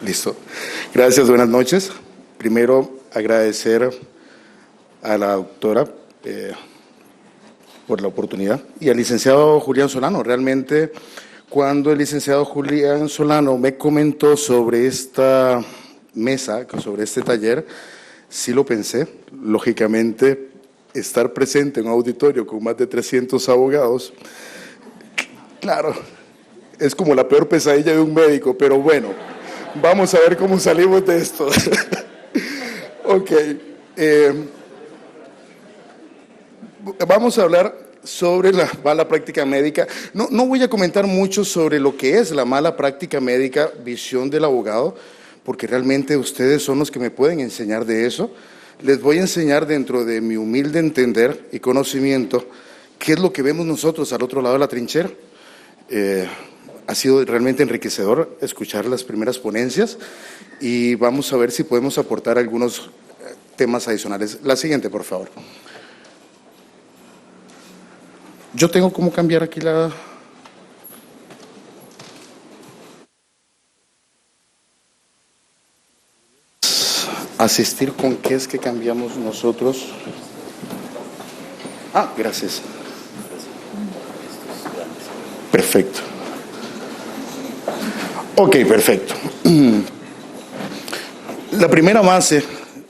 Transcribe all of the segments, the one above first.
Listo. Gracias, buenas noches. Primero, agradecer a la doctora por la oportunidad y al licenciado Julián Solano. Realmente, cuando el licenciado Julián Solano me comentó sobre esta mesa, sobre este taller, sí lo pensé. Lógicamente, estar presente en un auditorio con más de 300 abogados, claro, es como la peor pesadilla de un médico, pero bueno, vamos a ver cómo salimos de esto. Ok. Vamos a hablar sobre la mala práctica médica. No voy a comentar mucho sobre lo que es la mala práctica médica, visión del abogado, porque realmente ustedes son los que me pueden enseñar de eso. Les voy a enseñar dentro de mi humilde entender y conocimiento qué es lo que vemos nosotros al otro lado de la trinchera. Ha sido realmente enriquecedor escuchar las primeras ponencias y vamos a ver si podemos aportar algunos temas adicionales. La siguiente, por favor. Yo tengo cómo cambiar aquí la... Asistir con qué es que cambiamos nosotros. Ah, gracias. Perfecto. Ok, perfecto. La primera base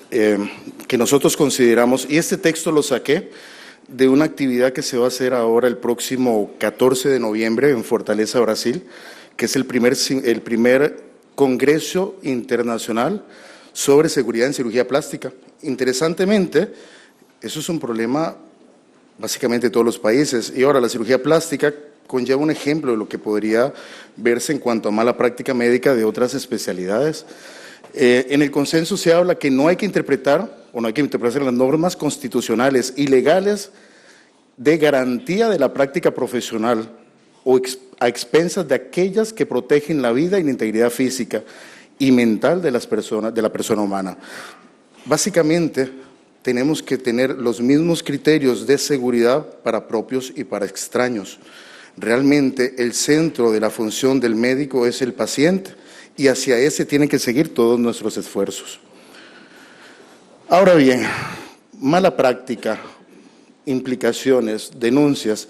que nosotros consideramos, y este texto lo saqué de una actividad que se va a hacer ahora el próximo 14 de noviembre en Fortaleza, Brasil, que es el primer Congreso Internacional sobre Seguridad en Cirugía Plástica. Interesantemente, eso es un problema básicamente de todos los países. Y ahora la cirugía plástica conlleva un ejemplo de lo que podría verse en cuanto a mala práctica médica de otras especialidades. En el consenso se habla que no hay que interpretar las normas constitucionales y legales de garantía de la práctica profesional o a expensas de aquellas que protegen la vida y la integridad física y mental de la persona humana. Básicamente, tenemos que tener los mismos criterios de seguridad para propios y para extraños. Realmente, el centro de la función del médico es el paciente y hacia ese tienen que seguir todos nuestros esfuerzos. Ahora bien, mala práctica, implicaciones, denuncias,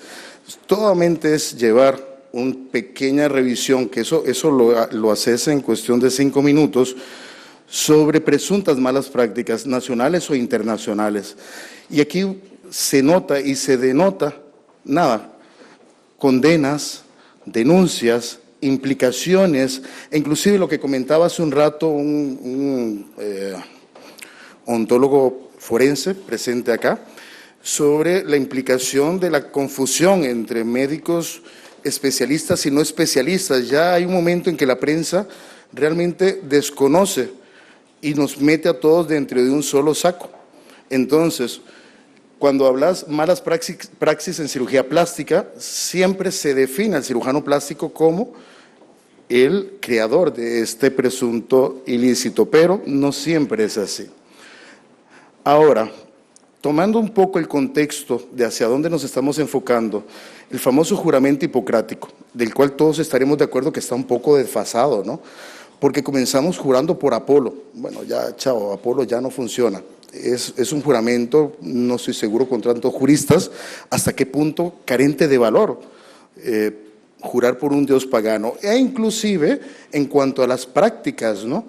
totalmente es llevar una pequeña revisión, que eso lo haces en cuestión de 5 minutos, sobre presuntas malas prácticas nacionales o internacionales. Y aquí se nota y se denota nada, condenas, denuncias, implicaciones, e inclusive lo que comentaba hace un rato un ontólogo forense presente acá, sobre la implicación de la confusión entre médicos especialistas y no especialistas. Ya hay un momento en que la prensa realmente desconoce y nos mete a todos dentro de un solo saco. Entonces, cuando hablas malas praxis en cirugía plástica, siempre se define al cirujano plástico como el creador de este presunto ilícito, pero no siempre es así. Ahora, tomando un poco el contexto de hacia dónde nos estamos enfocando, el famoso juramento hipocrático, del cual todos estaremos de acuerdo que está un poco desfasado, ¿no? Porque comenzamos jurando por Apolo. Bueno, ya, chao, Apolo ya no funciona. Es un juramento, no estoy seguro con tantos juristas, hasta qué punto carente de valor jurar por un dios pagano. E inclusive, en cuanto a las prácticas, ¿no?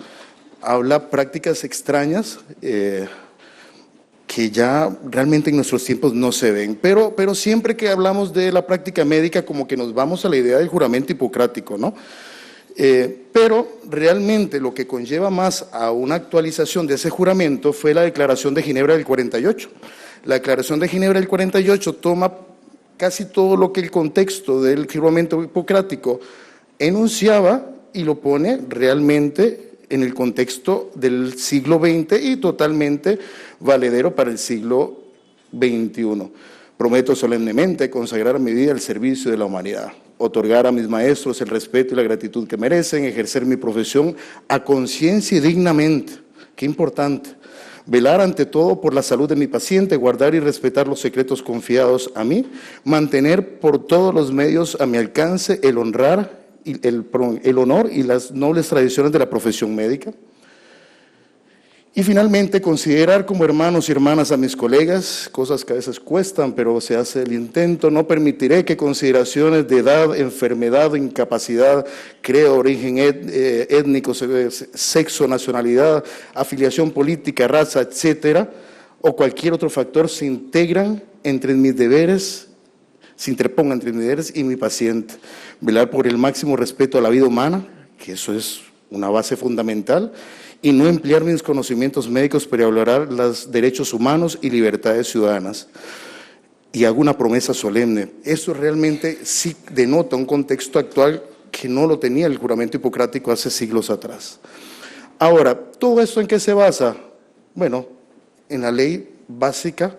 Habla prácticas extrañas que ya realmente en nuestros tiempos no se ven. Pero siempre que hablamos de la práctica médica, como que nos vamos a la idea del juramento hipocrático, ¿no? Pero realmente lo que conlleva más a una actualización de ese juramento fue la Declaración de Ginebra del 48. La Declaración de Ginebra del 48 toma casi todo lo que el contexto del juramento hipocrático enunciaba y lo pone realmente en el contexto del siglo XX y totalmente valedero para el siglo XXI. Prometo solemnemente consagrar mi vida al servicio de la humanidad, otorgar a mis maestros el respeto y la gratitud que merecen, ejercer mi profesión a conciencia y dignamente. Qué importante. Velar ante todo por la salud de mi paciente, guardar y respetar los secretos confiados a mí, mantener por todos los medios a mi alcance el honrar el honor y las nobles tradiciones de la profesión médica. Y finalmente, considerar como hermanos y hermanas a mis colegas, cosas que a veces cuestan, pero se hace el intento. No permitiré que consideraciones de edad, enfermedad, incapacidad, credo, origen étnico, sexo, nacionalidad, afiliación política, raza, etcétera, o cualquier otro factor se interpongan entre mis deberes y mi paciente. Velar por el máximo respeto a la vida humana, que eso es una base fundamental, y no emplear mis conocimientos médicos para valorar los derechos humanos y libertades ciudadanas. Y hago una promesa solemne. Eso realmente sí denota un contexto actual que no lo tenía el juramento hipocrático hace siglos atrás. Ahora, ¿todo esto en qué se basa? Bueno, en la ley básica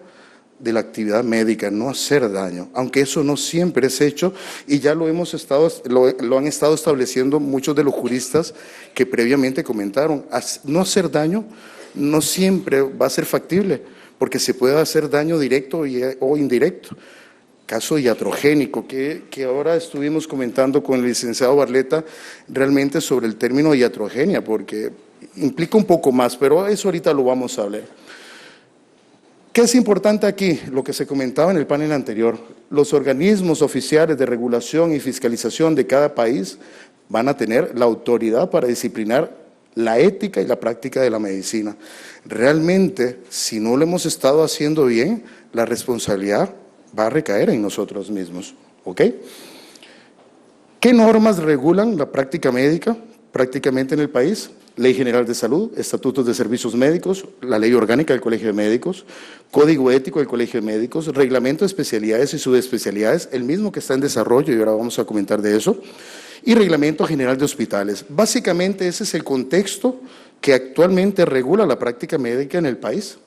de la actividad médica, no hacer daño, aunque eso no siempre es hecho, y ya lo han estado estableciendo muchos de los juristas que previamente comentaron. No hacer daño no siempre va a ser factible, porque se puede hacer daño directo o indirecto. Caso iatrogénico, que ahora estuvimos comentando con el licenciado Barleta realmente sobre el término iatrogenia, porque implica un poco más, pero eso ahorita lo vamos a hablar. ¿Qué es importante aquí? Lo que se comentaba en el panel anterior. Los organismos oficiales de regulación y fiscalización de cada país van a tener la autoridad para disciplinar la ética y la práctica de la medicina. Realmente, si no lo hemos estado haciendo bien, la responsabilidad va a recaer en nosotros mismos. ¿Ok? ¿Qué normas regulan la práctica médica prácticamente en el país? Ley General de Salud, Estatutos de Servicios Médicos, la Ley Orgánica del Colegio de Médicos, Código Ético del Colegio de Médicos, Reglamento de Especialidades y Subespecialidades, el mismo que está en desarrollo y ahora vamos a comentar de eso, y Reglamento General de Hospitales. Básicamente ese es el contexto que actualmente regula la práctica médica en el país.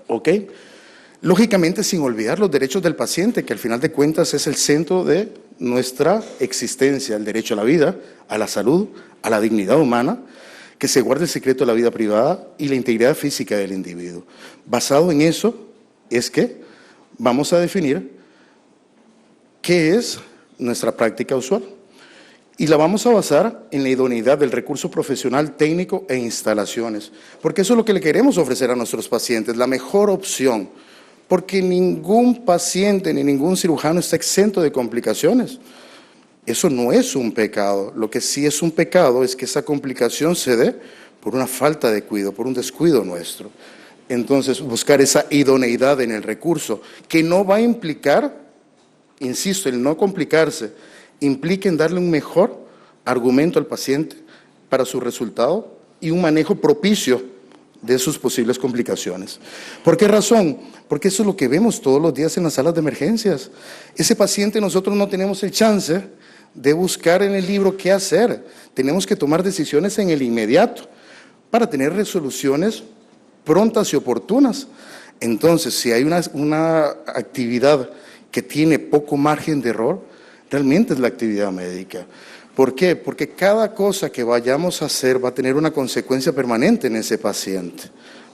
¿Ok? Lógicamente sin olvidar los derechos del paciente, que al final de cuentas es el centro de nuestra existencia, el derecho a la vida, a la salud, a la dignidad humana, que se guarde el secreto de la vida privada y la integridad física del individuo. Basado en eso es que vamos a definir qué es nuestra práctica usual y la vamos a basar en la idoneidad del recurso profesional, técnico e instalaciones, porque eso es lo que le queremos ofrecer a nuestros pacientes, la mejor opción, porque ningún paciente ni ningún cirujano está exento de complicaciones. Eso no es un pecado. Lo que sí es un pecado es que esa complicación se dé por una falta de cuidado, por un descuido nuestro. Entonces, buscar esa idoneidad en el recurso, que no va a implicar, insisto, el no complicarse, implica en darle un mejor argumento al paciente para su resultado y un manejo propicio de sus posibles complicaciones. ¿Por qué razón? Porque eso es lo que vemos todos los días en las salas de emergencias. Ese paciente nosotros no tenemos el chance de buscar en el libro qué hacer. Tenemos que tomar decisiones en el inmediato para tener resoluciones prontas y oportunas. Entonces, si hay una actividad que tiene poco margen de error, realmente es la actividad médica. ¿Por qué? Porque cada cosa que vayamos a hacer va a tener una consecuencia permanente en ese paciente.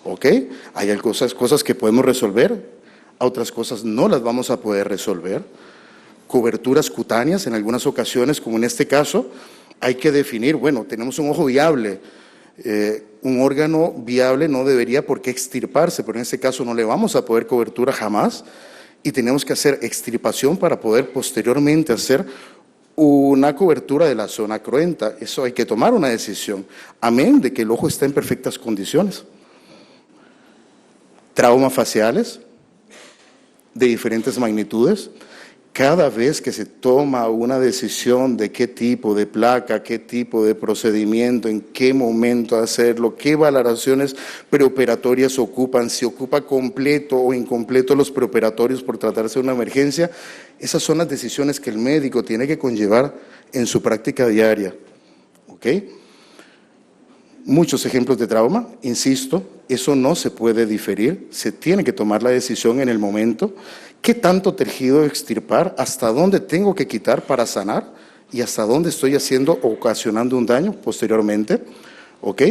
¿Ok? Hay cosas que podemos resolver, otras cosas no las vamos a poder resolver. Coberturas cutáneas, en algunas ocasiones, como en este caso, hay que definir, bueno, tenemos un ojo viable, un órgano viable no debería por qué extirparse, pero en este caso no le vamos a poder cobertura jamás, y tenemos que hacer extirpación para poder posteriormente hacer una cobertura de la zona cruenta. Eso hay que tomar una decisión, amén de que el ojo está en perfectas condiciones. Traumas faciales de diferentes magnitudes. Cada vez que se toma una decisión de qué tipo de placa, qué tipo de procedimiento, en qué momento hacerlo, qué valoraciones preoperatorias ocupan, si ocupa completo o incompleto los preoperatorios por tratarse de una emergencia, esas son las decisiones que el médico tiene que conllevar en su práctica diaria. ¿Ok? Muchos ejemplos de trauma, insisto, eso no se puede diferir, se tiene que tomar la decisión en el momento. ¿Qué tanto tejido extirpar? ¿Hasta dónde tengo que quitar para sanar? ¿Y hasta dónde estoy ocasionando un daño posteriormente? ¿Ok?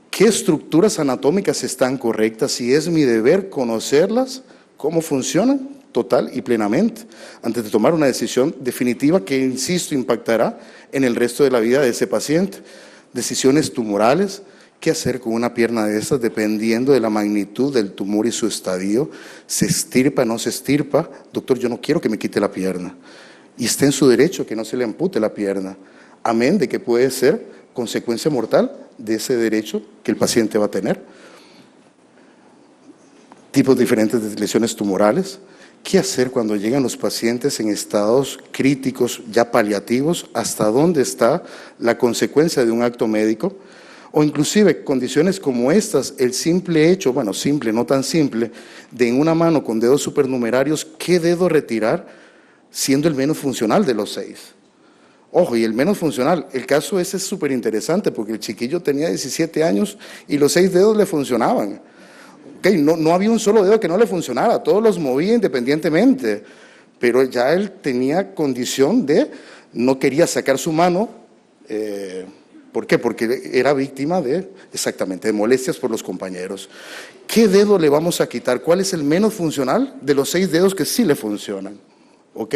¿Qué estructuras anatómicas están correctas? Si es mi deber conocerlas, cómo funcionan, total y plenamente, antes de tomar una decisión definitiva que, insisto, impactará en el resto de la vida de ese paciente. Decisiones tumorales, qué hacer con una pierna de estas dependiendo de la magnitud del tumor y su estadio. ¿Se extirpa, no se extirpa? Doctor, yo no quiero que me quite la pierna. Y está en su derecho que no se le ampute la pierna, amén de que puede ser consecuencia mortal de ese derecho que el paciente va a tener. Tipos diferentes de lesiones tumorales. ¿Qué hacer cuando llegan los pacientes en estados críticos, ya paliativos? ¿Hasta dónde está la consecuencia de un acto médico? O inclusive condiciones como estas, el simple hecho, bueno, simple, no tan simple, de en una mano con dedos supernumerarios, ¿qué dedo retirar siendo el menos funcional de los 6? Ojo, y el menos funcional, el caso ese es súper interesante porque el chiquillo tenía 17 años y los 6 dedos le funcionaban. Okay, no había un solo dedo que no le funcionara, todos los movía independientemente, pero ya él tenía condición de, no quería sacar su mano, ¿por qué? Porque era víctima exactamente, de molestias por los compañeros. ¿Qué dedo le vamos a quitar? ¿Cuál es el menos funcional de los 6 dedos que sí le funcionan? ¿Ok?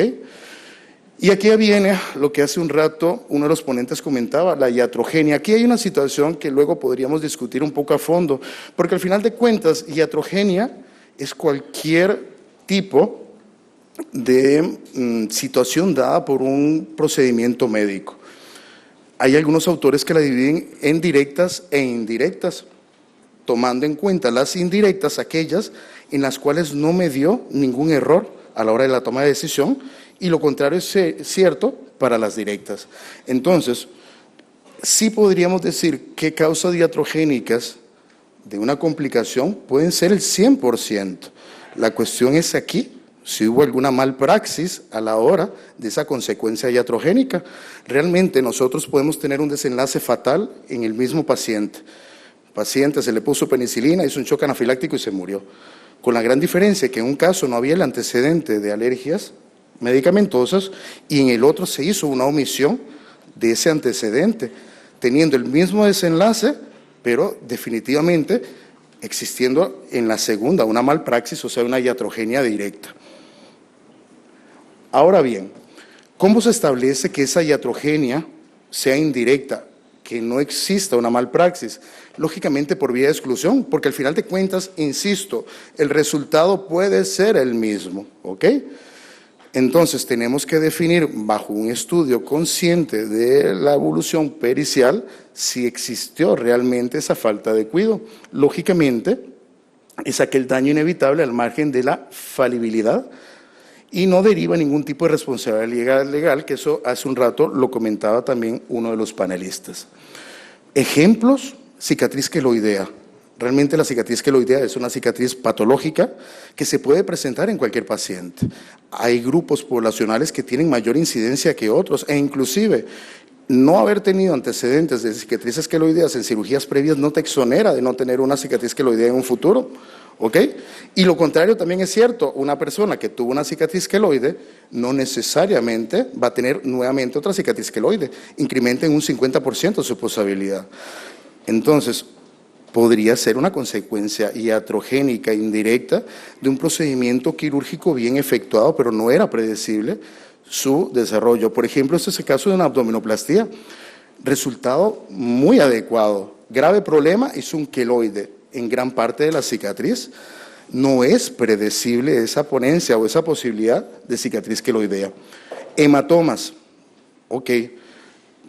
Y aquí viene lo que hace un rato uno de los ponentes comentaba, la iatrogenia. Aquí hay una situación que luego podríamos discutir un poco a fondo, porque al final de cuentas, iatrogenia es cualquier tipo de situación dada por un procedimiento médico. Hay algunos autores que la dividen en directas e indirectas, tomando en cuenta las indirectas, aquellas en las cuales no me dio ningún error a la hora de la toma de decisión, y lo contrario es cierto para las directas. Entonces, sí podríamos decir que causas iatrogénicas de una complicación pueden ser el 100%. La cuestión es aquí, si hubo alguna malpraxis a la hora de esa consecuencia iatrogénica. Realmente nosotros podemos tener un desenlace fatal en el mismo paciente. El paciente se le puso penicilina, hizo un shock anafiláctico y se murió. Con la gran diferencia que en un caso no había el antecedente de alergias medicamentosas y en el otro se hizo una omisión de ese antecedente, teniendo el mismo desenlace, pero definitivamente existiendo en la segunda una malpraxis, o sea, una iatrogenia directa. Ahora bien, ¿cómo se establece que esa iatrogenia sea indirecta, que no exista una malpraxis? Lógicamente por vía de exclusión, porque al final de cuentas, insisto, el resultado puede ser el mismo, ¿ok? Entonces tenemos que definir bajo un estudio consciente de la evolución pericial si existió realmente esa falta de cuidado. Lógicamente es aquel daño inevitable al margen de la falibilidad y no deriva ningún tipo de responsabilidad legal, que eso hace un rato lo comentaba también uno de los panelistas. Ejemplos, cicatriz queloidea. Realmente la cicatriz queloidea es una cicatriz patológica que se puede presentar en cualquier paciente. Hay grupos poblacionales que tienen mayor incidencia que otros e inclusive no haber tenido antecedentes de cicatrices queloideas en cirugías previas no te exonera de no tener una cicatriz queloidea en un futuro, ¿ok? Y lo contrario también es cierto, una persona que tuvo una cicatriz queloide no necesariamente va a tener nuevamente otra cicatriz queloide, incrementa en un 50% su posibilidad. Entonces, podría ser una consecuencia iatrogénica indirecta de un procedimiento quirúrgico bien efectuado, pero no era predecible su desarrollo. Por ejemplo, este es el caso de una abdominoplastía. Resultado muy adecuado. Grave problema es un queloide en gran parte de la cicatriz. No es predecible esa ponencia o esa posibilidad de cicatriz queloidea. Hematomas. Ok.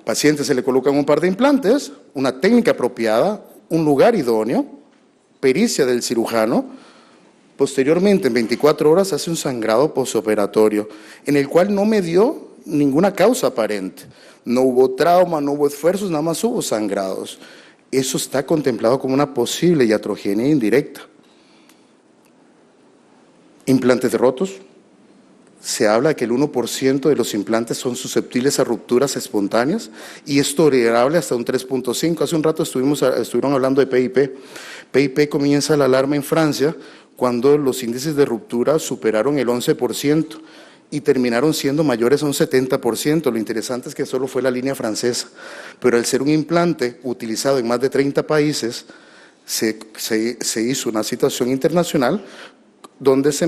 Paciente se le colocan un par de implantes, una técnica apropiada, un lugar idóneo, pericia del cirujano. Posteriormente, en 24 horas, hace un sangrado posoperatorio, en el cual no me dio ninguna causa aparente. No hubo trauma, no hubo esfuerzos, nada más hubo sangrados. Eso está contemplado como una posible iatrogenia indirecta. Implantes rotos. Se habla de que el 1% de los implantes son susceptibles a rupturas espontáneas y es tolerable hasta un 3.5. Hace un rato estuvieron hablando de PIP. PIP comienza la alarma en Francia cuando los índices de ruptura superaron el 11% y terminaron siendo mayores a un 70%. Lo interesante es que solo fue la línea francesa, pero al ser un implante utilizado en más de 30 países, se hizo una situación internacional donde se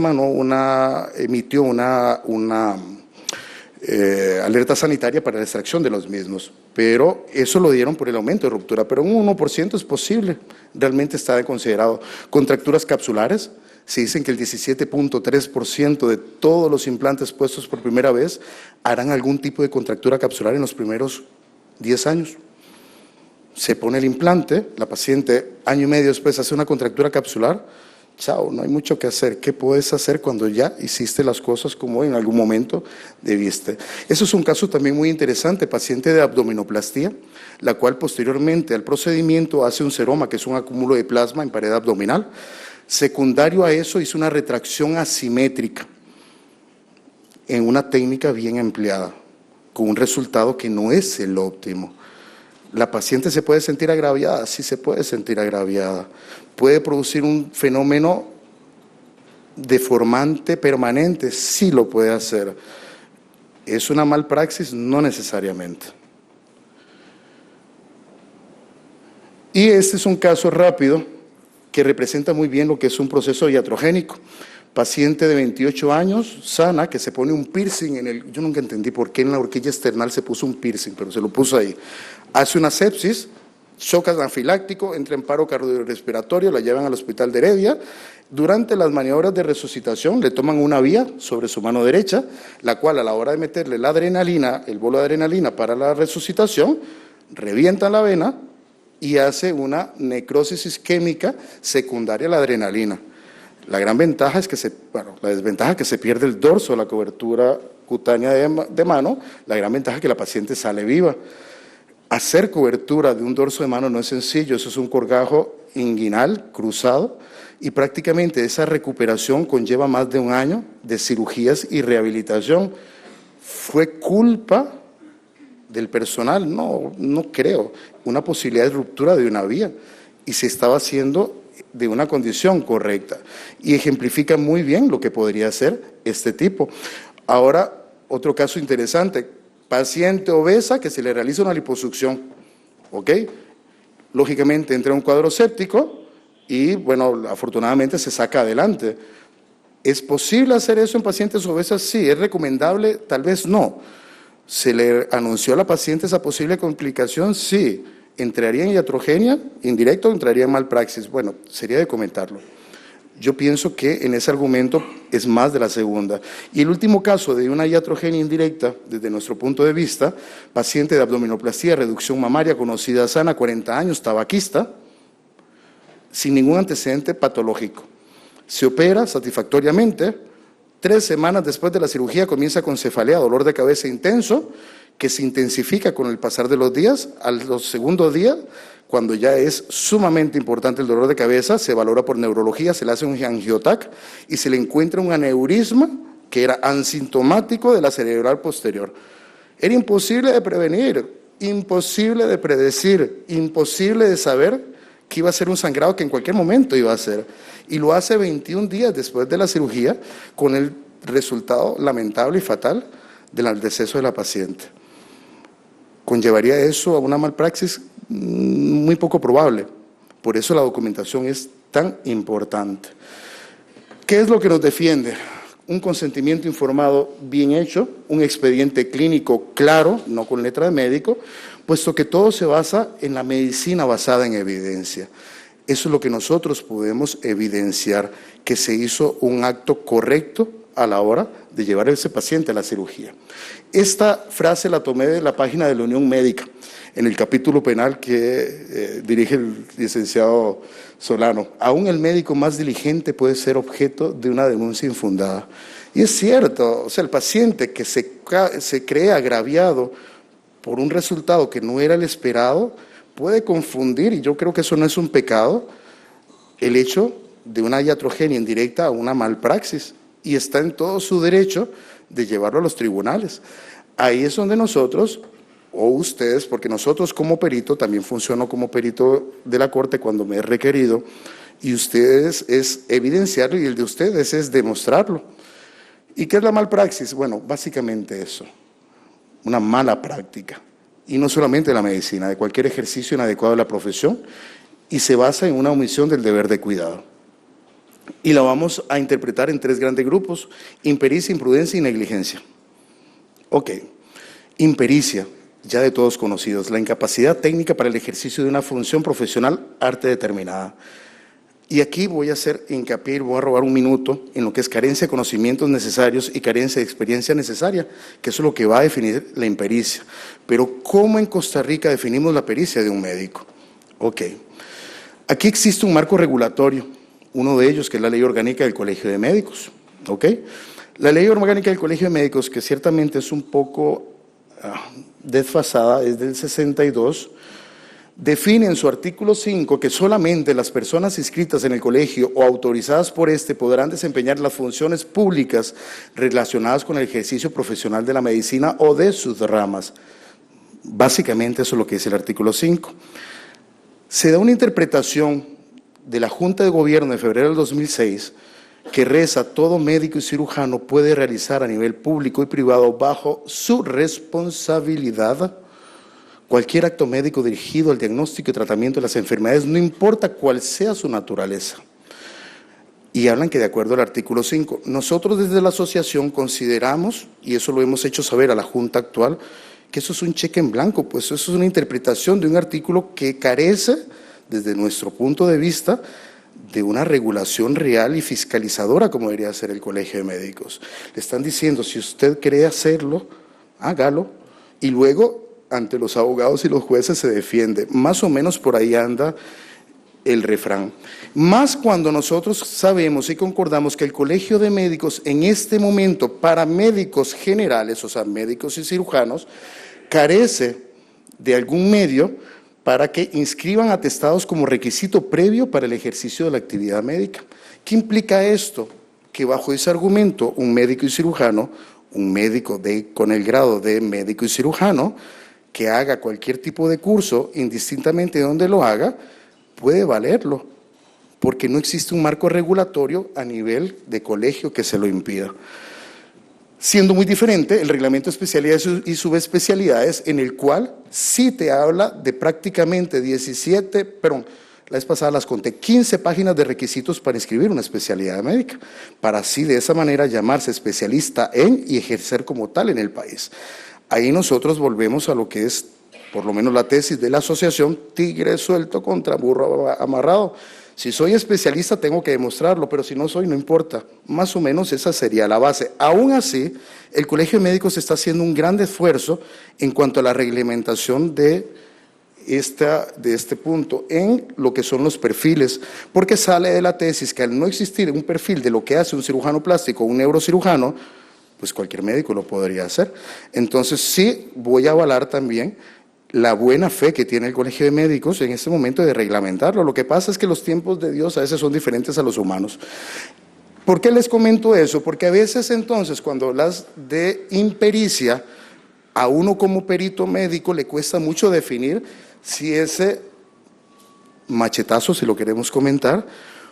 emitió una alerta sanitaria para la extracción de los mismos, pero eso lo dieron por el aumento de ruptura, pero un 1% es posible, realmente está considerado. Contracturas capsulares, se dicen que el 17.3% de todos los implantes puestos por primera vez harán algún tipo de contractura capsular en los primeros 10 años. Se pone el implante, la paciente año y medio después hace una contractura capsular, chao, no hay mucho que hacer. ¿Qué puedes hacer cuando ya hiciste las cosas como en algún momento debiste? Eso es un caso también muy interesante, paciente de abdominoplastía, la cual posteriormente al procedimiento hace un seroma, que es un acúmulo de plasma en pared abdominal. Secundario a eso hizo una retracción asimétrica en una técnica bien empleada, con un resultado que no es el óptimo. ¿La paciente se puede sentir agraviada? Sí, se puede sentir agraviada. ¿Puede producir un fenómeno deformante permanente? Sí lo puede hacer. ¿Es una malpraxis? No necesariamente. Y este es un caso rápido que representa muy bien lo que es un proceso iatrogénico. Paciente de 28 años, sana, que se pone un piercing en el... Yo nunca entendí por qué en la horquilla external se puso un piercing, pero se lo puso ahí. Hace una sepsis, shock anafiláctico, entra en paro cardiorrespiratorio, la llevan al hospital de Heredia. Durante las maniobras de resucitación le toman una vía sobre su mano derecha, la cual a la hora de meterle la adrenalina, el bolo de adrenalina para la resucitación, revienta la vena y hace una necrosis isquémica secundaria a la adrenalina. La gran ventaja es que la desventaja es que se pierde el dorso, la cobertura cutánea de mano, la gran ventaja es que la paciente sale viva. Hacer cobertura de un dorso de mano no es sencillo, eso es un corgajo inguinal cruzado y prácticamente esa recuperación conlleva más de un año de cirugías y rehabilitación. ¿Fue culpa del personal? No, no creo. Una posibilidad de ruptura de una vía y se estaba haciendo de una condición correcta y ejemplifica muy bien lo que podría ser este tipo. Ahora, otro caso interesante, paciente obesa que se le realiza una liposucción, ¿ok? Lógicamente entra un cuadro séptico y, bueno, afortunadamente se saca adelante. ¿Es posible hacer eso en pacientes obesas? Sí. ¿Es recomendable? Tal vez no. ¿Se le anunció a la paciente esa posible complicación? Sí. ¿Entraría en iatrogenia indirecta o entraría en malpraxis? Bueno, sería de comentarlo. Yo pienso que en ese argumento es más de la segunda. Y el último caso de una iatrogenia indirecta, desde nuestro punto de vista, paciente de abdominoplastía, reducción mamaria, conocida sana, 40 años, tabaquista, sin ningún antecedente patológico. Se opera satisfactoriamente, 3 semanas después de la cirugía comienza con cefalea, dolor de cabeza intenso, que se intensifica con el pasar de los días. Al segundo día, cuando ya es sumamente importante el dolor de cabeza, se valora por neurología, se le hace un angiotac y se le encuentra un aneurisma que era asintomático de la cerebral posterior. Era imposible de prevenir, imposible de predecir, imposible de saber que iba a ser un sangrado que en cualquier momento iba a ser. Y lo hace 21 días después de la cirugía con el resultado lamentable y fatal del deceso de la paciente. ¿Conllevaría eso a una malpraxis? Muy poco probable. Por eso la documentación es tan importante. ¿Qué es lo que nos defiende? Un consentimiento informado bien hecho, un expediente clínico claro, no con letra de médico, puesto que todo se basa en la medicina basada en evidencia. Eso es lo que nosotros podemos evidenciar, que se hizo un acto correcto a la hora de llevar a ese paciente a la cirugía. Esta frase la tomé de la página de la Unión Médica, en el capítulo penal que dirige el licenciado Solano. Aún el médico más diligente puede ser objeto de una denuncia infundada. Y es cierto, o sea, el paciente que se cree agraviado por un resultado que no era el esperado, puede confundir, y yo creo que eso no es un pecado, el hecho de una iatrogenia indirecta a una malpraxis. Y está en todo su derecho de llevarlo a los tribunales. Ahí es donde nosotros, o ustedes, porque nosotros como perito, también funciono como perito de la Corte cuando me he requerido, y ustedes es evidenciarlo y el de ustedes es demostrarlo. ¿Y qué es la malpraxis? Bueno, básicamente eso, una mala práctica. Y no solamente de la medicina, de cualquier ejercicio inadecuado de la profesión, y se basa en una omisión del deber de cuidado. y la vamos a interpretar en tres grandes grupos: impericia, imprudencia y negligencia. Ok, impericia, ya de todos conocidos, la incapacidad técnica para el ejercicio de una función profesional arte determinada. Y aquí voy a hacer hincapié y voy a robar un minuto en lo que es carencia de conocimientos necesarios y carencia de experiencia necesaria, que eso es lo que va a definir la impericia. Pero ¿cómo en Costa Rica definimos la pericia de un médico? Ok, aquí existe un marco regulatorio, uno de ellos que es la Ley Orgánica del Colegio de Médicos. Ok, la Ley Orgánica del Colegio de Médicos, que ciertamente es un poco desfasada, es del 62, define en su artículo 5 que solamente las personas inscritas en el colegio o autorizadas por este podrán desempeñar las funciones públicas relacionadas con el ejercicio profesional de la medicina o de sus ramas. Básicamente eso es lo que dice el artículo 5. Se da una interpretación de la Junta de Gobierno de febrero del 2006 que reza: todo médico y cirujano puede realizar a nivel público y privado bajo su responsabilidad cualquier acto médico dirigido al diagnóstico y tratamiento de las enfermedades, no importa cuál sea su naturaleza. Y hablan que de acuerdo al artículo 5, nosotros desde la asociación consideramos, y eso lo hemos hecho saber a la Junta actual, que eso es un cheque en blanco, pues eso es una interpretación de un artículo que carece, desde nuestro punto de vista, de una regulación real y fiscalizadora como debería ser el Colegio de Médicos. Le están diciendo: si usted cree hacerlo, hágalo, y luego ante los abogados y los jueces se defiende. Más o menos por ahí anda el refrán. Más cuando nosotros sabemos y concordamos que el Colegio de Médicos en este momento, para médicos generales, o sea, médicos y cirujanos, carece de algún medio para que inscriban atestados como requisito previo para el ejercicio de la actividad médica. ¿Qué implica esto? Que bajo ese argumento, un médico y cirujano, un médico con el grado de médico y cirujano, que haga cualquier tipo de curso, indistintamente de dónde lo haga, puede valerlo, porque no existe un marco regulatorio a nivel de colegio que se lo impida. Siendo muy diferente el reglamento de especialidades y subespecialidades, en el cual sí te habla de prácticamente la vez pasada las conté, 15 páginas de requisitos para inscribir una especialidad médica, para así de esa manera llamarse especialista en y ejercer como tal en el país. Ahí nosotros volvemos a lo que es, por lo menos la tesis de la asociación, tigre suelto contra burro amarrado. Si soy especialista tengo que demostrarlo, pero si no soy, no importa. Más o menos esa sería la base. Aún así, el Colegio de Médicos está haciendo un gran esfuerzo en cuanto a la reglamentación de este punto, en lo que son los perfiles, porque sale de la tesis que al no existir un perfil de lo que hace un cirujano plástico o un neurocirujano, pues cualquier médico lo podría hacer. Entonces sí voy a avalar también la buena fe que tiene el Colegio de Médicos en este momento de reglamentarlo. Lo que pasa es que los tiempos de Dios a veces son diferentes a los humanos. ¿Por qué les comento eso? Porque a veces entonces cuando hablas de impericia, a uno como perito médico le cuesta mucho definir si ese machetazo, si lo queremos comentar,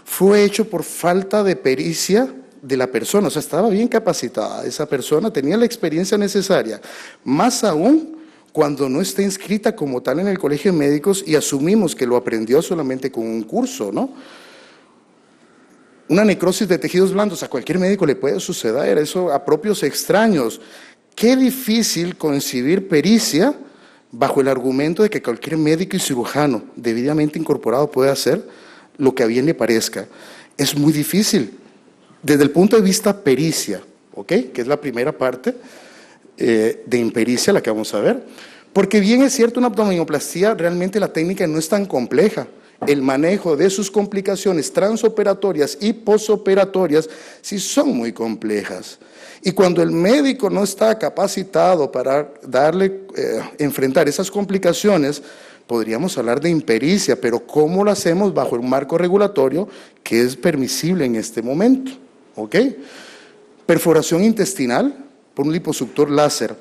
fue hecho por falta de pericia de la persona. O sea, estaba bien capacitada esa persona, tenía la experiencia necesaria, más aún cuando no está inscrita como tal en el Colegio de Médicos y asumimos que lo aprendió solamente con un curso, ¿no? Una necrosis de tejidos blandos a cualquier médico le puede suceder, eso a propios extraños. Qué difícil concebir pericia bajo el argumento de que cualquier médico y cirujano debidamente incorporado puede hacer lo que a bien le parezca. Es muy difícil. Desde el punto de vista pericia, ¿ok? Que es la primera parte de impericia la que vamos a ver. Porque bien es cierto, una abdominoplastía realmente la técnica no es tan compleja. El manejo de sus complicaciones transoperatorias y posoperatorias sí son muy complejas. Y cuando el médico no está capacitado para enfrentar esas complicaciones, podríamos hablar de impericia, pero ¿cómo lo hacemos bajo un marco regulatorio que es permisible en este momento? ¿Ok? Perforación intestinal por un liposuctor láser.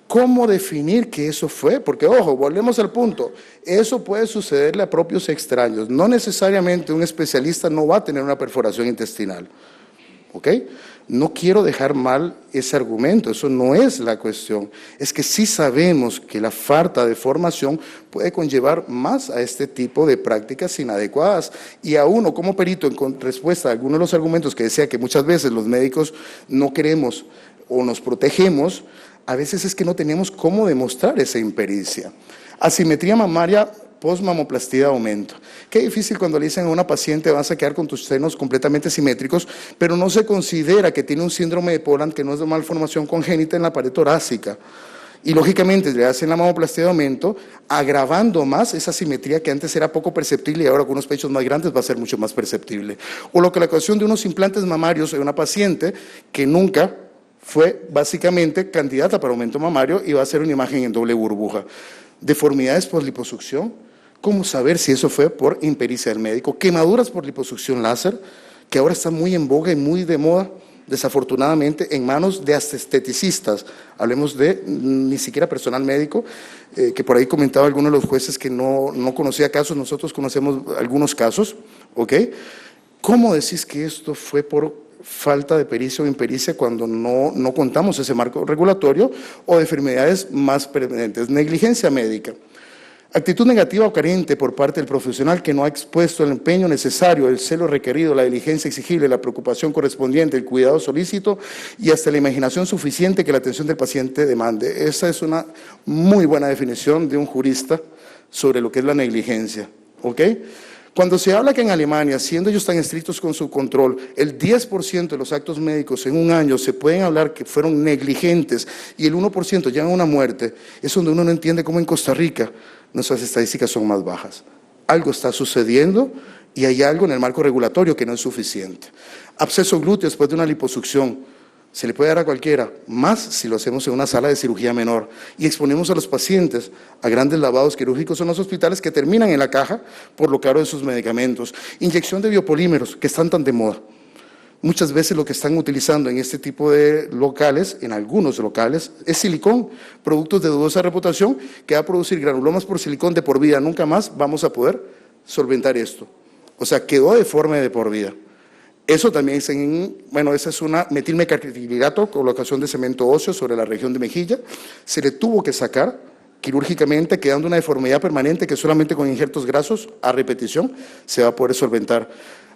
¿Cómo definir que eso fue? Porque, ojo, volvemos al punto, eso puede sucederle a propios extraños. No necesariamente un especialista no va a tener una perforación intestinal. ¿ok? No quiero dejar mal ese argumento, eso no es la cuestión. Es que sí sabemos que la falta de formación puede conllevar más a este tipo de prácticas inadecuadas. Y a uno como perito, en respuesta a algunos de los argumentos que decía que muchas veces los médicos no queremos o nos protegemos, a veces es que no tenemos cómo demostrar esa impericia. Asimetría mamaria post-mamoplastía de aumento. Qué difícil cuando le dicen a una paciente vas a quedar con tus senos completamente simétricos, pero no se considera que tiene un síndrome de Poland, que no es de malformación congénita en la pared torácica. Y lógicamente le hacen la mamoplastía de aumento, agravando más esa simetría que antes era poco perceptible y ahora con unos pechos más grandes va a ser mucho más perceptible. O la colocación de unos implantes mamarios en una paciente que nunca fue básicamente candidata para aumento mamario y va a ser una imagen en doble burbuja. Deformidades por liposucción. ¿Cómo saber si eso fue por impericia del médico? Quemaduras por liposucción láser, que ahora está muy en boga y muy de moda, desafortunadamente, en manos de hasta esteticistas. Hablemos de ni siquiera personal médico, que por ahí comentaba algunos de los jueces que no conocía casos, nosotros conocemos algunos casos, ¿ok? ¿Cómo decís que esto fue por falta de pericia o impericia cuando no contamos ese marco regulatorio o de enfermedades más permanentes? Negligencia médica. Actitud negativa o carente por parte del profesional que no ha expuesto el empeño necesario, el celo requerido, la diligencia exigible, la preocupación correspondiente, el cuidado solícito y hasta la imaginación suficiente que la atención del paciente demande. Esa es una muy buena definición de un jurista sobre lo que es la negligencia, ¿ok? Cuando se habla que en Alemania, siendo ellos tan estrictos con su control, el 10% de los actos médicos en un año se pueden hablar que fueron negligentes y el 1% llevan a una muerte, es donde uno no entiende cómo en Costa Rica nuestras estadísticas son más bajas. Algo está sucediendo y hay algo en el marco regulatorio que no es suficiente. Absceso glúteo después de una liposucción, se le puede dar a cualquiera, más si lo hacemos en una sala de cirugía menor y exponemos a los pacientes a grandes lavados quirúrgicos en los hospitales que terminan en la caja por lo caro de sus medicamentos. Inyección de biopolímeros, que están tan de moda. Muchas veces lo que están utilizando en este tipo de locales, en algunos locales, es silicón, productos de dudosa reputación que va a producir granulomas por silicón de por vida. Nunca más vamos a poder solventar esto. O sea, quedó deforme de por vida. Eso también es esa es una metilmecacrililato, colocación de cemento óseo sobre la región de mejilla. Se le tuvo que sacar quirúrgicamente, quedando una deformidad permanente que solamente con injertos grasos a repetición se va a poder solventar.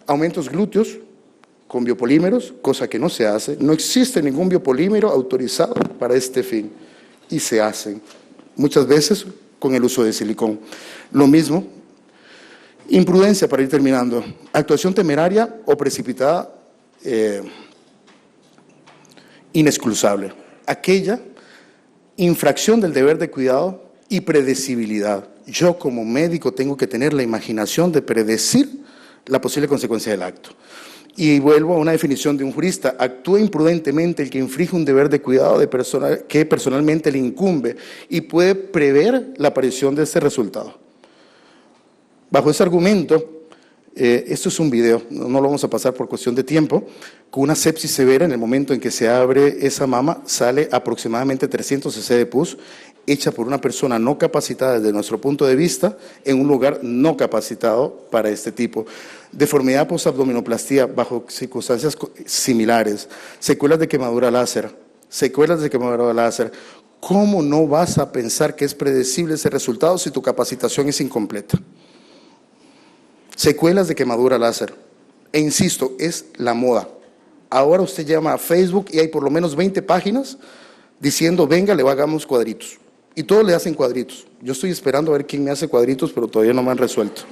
Aumentos glúteos con biopolímeros, cosa que no se hace. No existe ningún biopolímero autorizado para este fin y se hacen muchas veces con el uso de silicón. Lo mismo, imprudencia para ir terminando, actuación temeraria o precipitada, inexcusable. Aquella infracción del deber de cuidado y predecibilidad. Yo como médico tengo que tener la imaginación de predecir la posible consecuencia del acto. Y vuelvo a una definición de un jurista: actúa imprudentemente el que infringe un deber de cuidado que personalmente le incumbe y puede prever la aparición de este resultado. Bajo ese argumento, esto es un video, no lo vamos a pasar por cuestión de tiempo, con una sepsis severa. En el momento en que se abre esa mama, sale aproximadamente 300 cc de pus, hecha por una persona no capacitada desde nuestro punto de vista, en un lugar no capacitado para este tipo. Deformidad postabdominoplastía bajo circunstancias similares, secuelas de quemadura láser, ¿Cómo no vas a pensar que es predecible ese resultado si tu capacitación es incompleta? Secuelas de quemadura láser. E insisto, es la moda. Ahora usted llama a Facebook y hay por lo menos 20 páginas diciendo, venga, le hagamos cuadritos. Y todos le hacen cuadritos. Yo estoy esperando a ver quién me hace cuadritos, pero todavía no me han resuelto.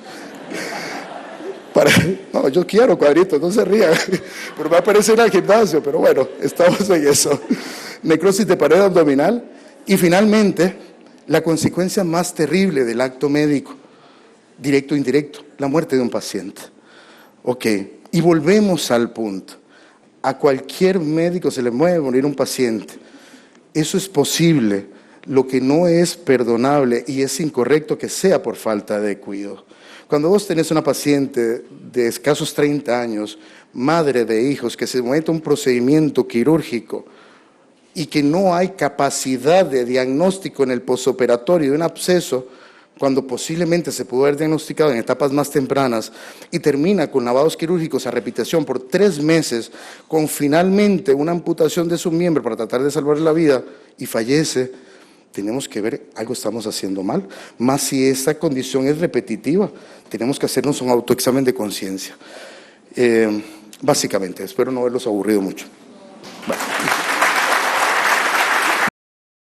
No, yo quiero cuadritos, no se rían. Pero va a aparecer al gimnasio, pero bueno, estamos en eso. Necrosis de pared abdominal. Y finalmente, la consecuencia más terrible del acto médico, directo o indirecto, la muerte de un paciente. Ok, y volvemos al punto. A cualquier médico se le puede morir un paciente. Eso es posible. Lo que no es perdonable y es incorrecto que sea por falta de cuidado. Cuando vos tenés una paciente de escasos 30 años, madre de hijos, que se somete a un procedimiento quirúrgico y que no hay capacidad de diagnóstico en el posoperatorio de un absceso, cuando posiblemente se pudo haber diagnosticado en etapas más tempranas y termina con lavados quirúrgicos a repetición por 3 meses, con finalmente una amputación de su miembro para tratar de salvar la vida y fallece, tenemos que ver, algo estamos haciendo mal, más si esta condición es repetitiva, tenemos que hacernos un autoexamen de conciencia. Básicamente, espero no haberlos aburrido mucho. Bueno.